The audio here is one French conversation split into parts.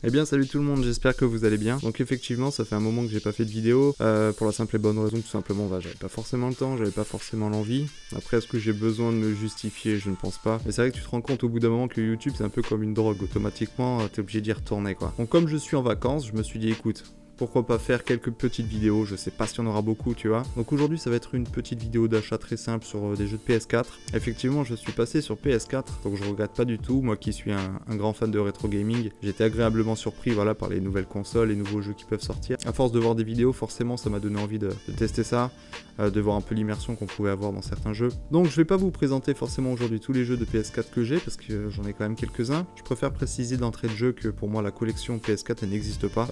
Eh bien salut tout le monde, j'espère que vous allez bien. Donc effectivement ça fait un moment que j'ai pas fait de vidéo, pour la simple et bonne raison que tout simplement j'avais pas forcément le temps, j'avais pas forcément l'envie. Après est-ce que j'ai besoin de me justifier? Je ne pense pas. Mais c'est vrai que tu te rends compte au bout d'un moment que YouTube c'est un peu comme une drogue, automatiquement t'es obligé d'y retourner quoi. Donc comme je suis en vacances, je me suis dit écoute, pourquoi pas faire quelques petites vidéos, je sais pas s'il y en aura beaucoup tu vois. Donc aujourd'hui ça va être une petite vidéo d'achat très simple sur des jeux de PS4. Effectivement je suis passé sur PS4, donc je regrette pas du tout, moi qui suis un grand fan de rétro gaming, j'étais agréablement surpris voilà, par les nouvelles consoles, les nouveaux jeux qui peuvent sortir. À force de voir des vidéos forcément ça m'a donné envie de tester ça, de voir un peu l'immersion qu'on pouvait avoir dans certains jeux. Donc je vais pas vous présenter forcément aujourd'hui tous les jeux de PS4 que j'ai, parce que j'en ai quand même quelques-uns. Je préfère préciser d'entrée de jeu que pour moi la collection PS4 elle n'existe pas.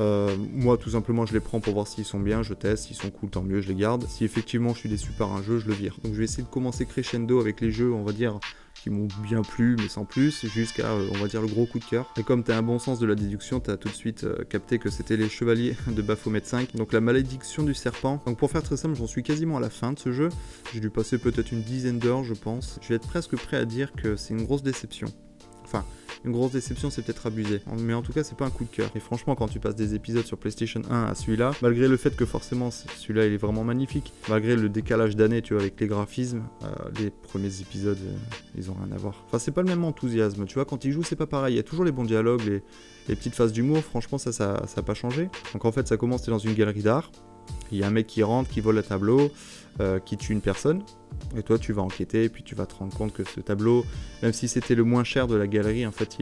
Moi tout simplement je les prends pour voir s'ils sont bien, je teste, s'ils sont cool tant mieux, je les garde. Si effectivement je suis déçu par un jeu, je le vire. Donc je vais essayer de commencer crescendo avec les jeux on va dire qui m'ont bien plu mais sans plus, jusqu'à on va dire le gros coup de cœur. Et comme t'as un bon sens de la déduction, t'as tout de suite capté que c'était les Chevaliers de Baphomet 5, donc la malédiction du serpent. Donc pour faire très simple, j'en suis quasiment à la fin de ce jeu, j'ai dû passer peut-être une dizaine d'heures je pense. Je vais être presque prêt à dire que c'est une grosse déception. Enfin, une grosse déception c'est peut-être abusé, mais en tout cas c'est pas un coup de cœur. Et franchement quand tu passes des épisodes sur PlayStation 1 à celui-là, malgré le fait que forcément celui-là il est vraiment magnifique, malgré le décalage d'années tu vois avec les graphismes, les premiers épisodes ils ont rien à voir. Enfin c'est pas le même enthousiasme, tu vois, quand ils jouent c'est pas pareil, il y a toujours les bons dialogues, les petites phases d'humour, franchement ça a pas changé. Donc en fait ça commence, t'es dans une galerie d'art, il y a un mec qui rentre, qui vole un tableau, qui tue une personne, et toi tu vas enquêter, et puis tu vas te rendre compte que ce tableau, même si c'était le moins cher de la galerie, en fait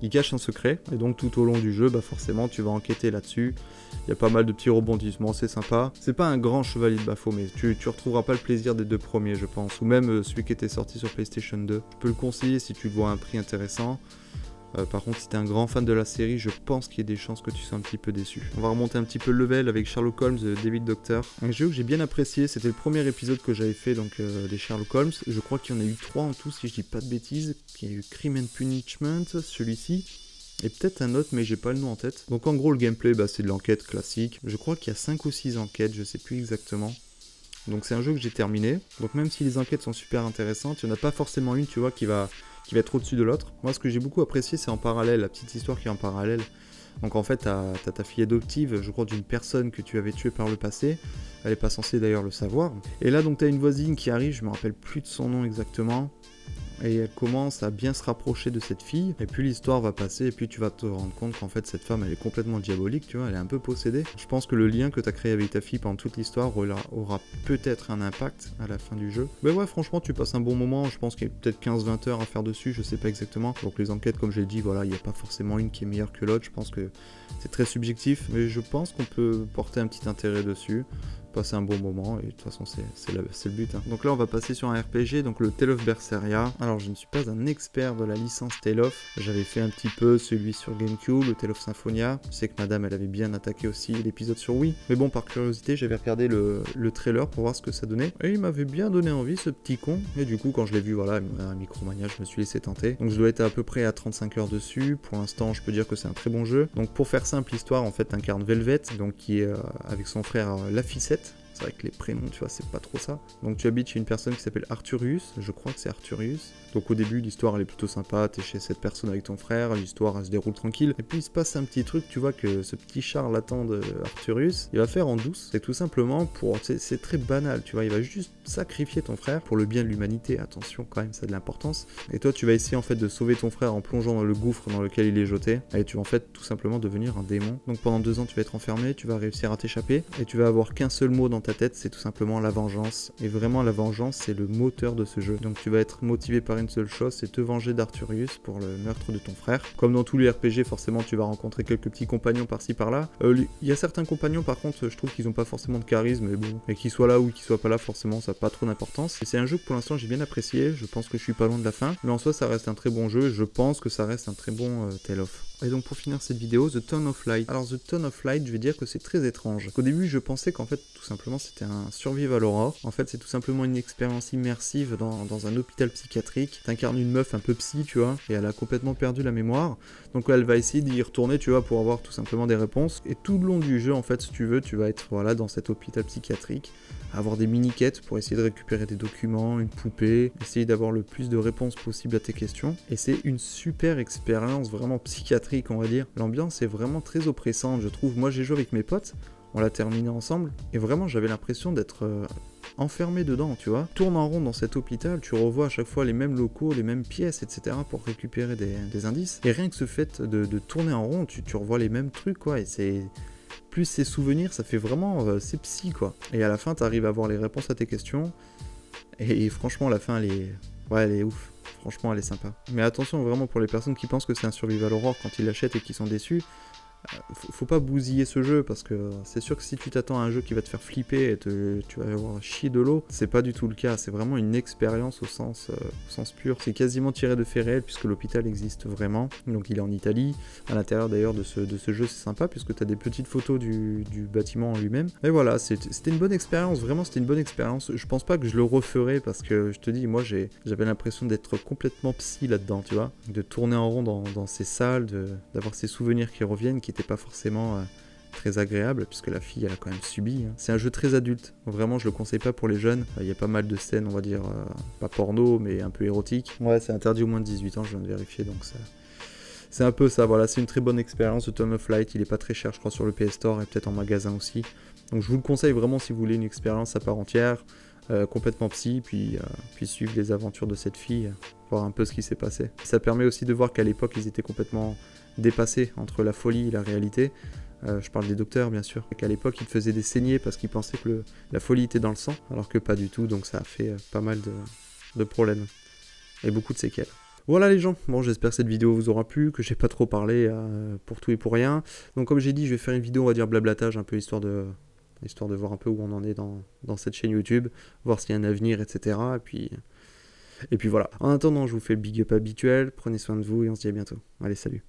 il cache un secret, et donc tout au long du jeu, bah forcément tu vas enquêter là-dessus. Il y a pas mal de petits rebondissements, c'est sympa. C'est pas un grand Chevalier de Baphomet, tu retrouveras pas le plaisir des deux premiers je pense, ou même celui qui était sorti sur PlayStation 2. Je peux le conseiller si tu le vois à un prix intéressant. Par contre si t'es un grand fan de la série, je pense qu'il y a des chances que tu sois un petit peu déçu. On va remonter un petit peu le level avec Sherlock Holmes David Doctor. Un jeu que j'ai bien apprécié, c'était le premier épisode que j'avais fait donc des Sherlock Holmes. Je crois qu'il y en a eu 3 en tout si je dis pas de bêtises. Il y a eu Crime and Punishment, celui-ci. Et peut-être un autre mais j'ai pas le nom en tête. Donc en gros le gameplay c'est de l'enquête classique. Je crois qu'il y a 5 ou 6 enquêtes, je sais plus exactement. Donc c'est un jeu que j'ai terminé. Donc même si les enquêtes sont super intéressantes, il n'y en a pas forcément une tu vois qui va être au-dessus de l'autre. Moi ce que j'ai beaucoup apprécié c'est en parallèle, la petite histoire qui est en parallèle. Donc en fait t'as ta fille adoptive, je crois d'une personne que tu avais tuée par le passé. Elle est pas censée d'ailleurs le savoir. Et là donc t'as une voisine qui arrive, je me rappelle plus de son nom exactement. Et elle commence à bien se rapprocher de cette fille, et puis l'histoire va passer, et puis tu vas te rendre compte qu'en fait cette femme elle est complètement diabolique, tu vois, elle est un peu possédée. Je pense que le lien que tu as créé avec ta fille pendant toute l'histoire aura peut-être un impact à la fin du jeu. Mais ouais franchement tu passes un bon moment, je pense qu'il y a peut-être 15-20 heures à faire dessus, je sais pas exactement. Donc les enquêtes comme j'ai dit, voilà, il n'y a pas forcément une qui est meilleure que l'autre, je pense que c'est très subjectif, mais je pense qu'on peut porter un petit intérêt dessus. Passer un bon moment, et de toute façon c'est le but. Hein. Donc là on va passer sur un RPG, donc le Tale of Berseria. Alors je ne suis pas un expert de la licence Tale of, j'avais fait un petit peu celui sur GameCube, le Tale of Symphonia. Je sais que madame elle avait bien attaqué aussi l'épisode sur Wii, mais bon par curiosité j'avais regardé le trailer pour voir ce que ça donnait, et il m'avait bien donné envie ce petit con, et du coup quand je l'ai vu voilà, un Micromania, je me suis laissé tenter. Donc je dois être à peu près à 35 heures dessus, pour l'instant je peux dire que c'est un très bon jeu. Donc pour faire simple l'histoire en fait t'incarnes Velvet, donc qui est avec son frère Laficette. C'est vrai que les prénoms, tu vois, c'est pas trop ça. Donc tu habites chez une personne qui s'appelle Arthurius, je crois que c'est Arthurius. Donc au début, l'histoire elle est plutôt sympa, t'es chez cette personne avec ton frère, l'histoire elle se déroule tranquille. Et puis il se passe un petit truc, tu vois que ce petit charlatan de Arthurius, il va faire en douce. C'est tout simplement pour... C'est très banal, tu vois, il va juste sacrifier ton frère pour le bien de l'humanité. Attention quand même, ça a de l'importance. Et toi tu vas essayer en fait de sauver ton frère en plongeant dans le gouffre dans lequel il est jeté. Et tu vas en fait tout simplement devenir un démon. Donc pendant 2 ans tu vas être enfermé, tu vas réussir à t'échapper. Et tu vas avoir qu'un seul mot dans ta tête, c'est tout simplement la vengeance. Et vraiment la vengeance c'est le moteur de ce jeu. Donc tu vas être motivé par une seule chose, c'est te venger d'Arthurius pour le meurtre de ton frère. Comme dans tous les RPG forcément tu vas rencontrer quelques petits compagnons par-ci par-là. Il y a certains compagnons par contre je trouve qu'ils ont pas forcément de charisme, mais bon, et qu'ils soient là ou qu'ils soient pas là forcément ça n'a pas trop d'importance. Et c'est un jeu que pour l'instant j'ai bien apprécié, je pense que je suis pas loin de la fin, mais en soi ça reste un très bon jeu et je pense que ça reste un très bon Tale of. Et donc pour finir cette vidéo, The Town of Light. Alors The Town of Light, je vais dire que c'est très étrange. Au début je pensais qu'en fait tout simplement c'était un survival horror. En fait c'est tout simplement une expérience immersive dans un hôpital psychiatrique. T'incarnes une meuf un peu psy tu vois, et elle a complètement perdu la mémoire. Donc elle va essayer d'y retourner tu vois pour avoir tout simplement des réponses. Et tout le long du jeu en fait si tu veux, tu vas être voilà dans cet hôpital psychiatrique, avoir des mini-quêtes pour essayer de récupérer des documents, une poupée, essayer d'avoir le plus de réponses possible à tes questions. Et c'est une super expérience vraiment psychiatrique psychiatrique, on va dire. L'ambiance est vraiment très oppressante, je trouve. Moi, j'ai joué avec mes potes, on l'a terminé ensemble, et vraiment, j'avais l'impression d'être enfermé dedans, tu vois. Tourne en rond dans cet hôpital, tu revois à chaque fois les mêmes locaux, les mêmes pièces, etc. pour récupérer des indices. Et rien que ce fait de tourner en rond, tu revois les mêmes trucs, quoi, et c'est... Plus ces souvenirs, ça fait vraiment... c'est psy, quoi. Et à la fin, t'arrives à avoir les réponses à tes questions, et franchement, la fin, elle est... Ouais, elle est ouf. Franchement, elle est sympa. Mais attention, vraiment, pour les personnes qui pensent que c'est un survival horror quand ils l'achètent et qui sont déçus, faut pas bousiller ce jeu, parce que c'est sûr que si tu t'attends à un jeu qui va te faire flipper et tu vas avoir chier de l'eau, c'est pas du tout le cas. C'est vraiment une expérience au sens pur. C'est quasiment tiré de faits réels, puisque l'hôpital existe vraiment. Donc il est en Italie. À l'intérieur d'ailleurs de ce jeu, c'est sympa, puisque tu as des petites photos du bâtiment en lui-même. Et voilà, c'était une bonne expérience. Vraiment, c'était une bonne expérience. Je pense pas que je le referai, parce que je te dis, moi j'avais l'impression d'être complètement psy là-dedans, tu vois. De tourner en rond dans ces salles, d'avoir ces souvenirs qui reviennent, qui n'était pas forcément très agréable, puisque la fille elle a quand même subi. Hein. C'est un jeu très adulte, vraiment je le conseille pas pour les jeunes. Il y a pas mal de scènes, on va dire, pas porno, mais un peu érotique. Ouais, c'est interdit au moins de 18 ans, je viens de vérifier, donc ça... C'est un peu ça, voilà, c'est une très bonne expérience. The Town of Light, il est pas très cher, je crois, sur le PS Store et peut-être en magasin aussi. Donc je vous le conseille vraiment si vous voulez une expérience à part entière, complètement psy, puis suivre les aventures de cette fille, voir un peu ce qui s'est passé. Ça permet aussi de voir qu'à l'époque, ils étaient complètement dépassés entre la folie et la réalité. Je parle des docteurs, bien sûr. Qu'à l'époque, ils te faisaient des saignées parce qu'ils pensaient que la folie était dans le sang, alors que pas du tout, donc ça a fait pas mal de problèmes et beaucoup de séquelles. Voilà les gens, bon j'espère que cette vidéo vous aura plu, que j'ai pas trop parlé pour tout et pour rien. Donc comme j'ai dit, je vais faire une vidéo, on va dire blablatage, un peu histoire de voir un peu où on en est dans cette chaîne YouTube, voir s'il y a un avenir, etc. Et puis voilà. En attendant, je vous fais le big up habituel, prenez soin de vous et on se dit à bientôt. Allez, salut.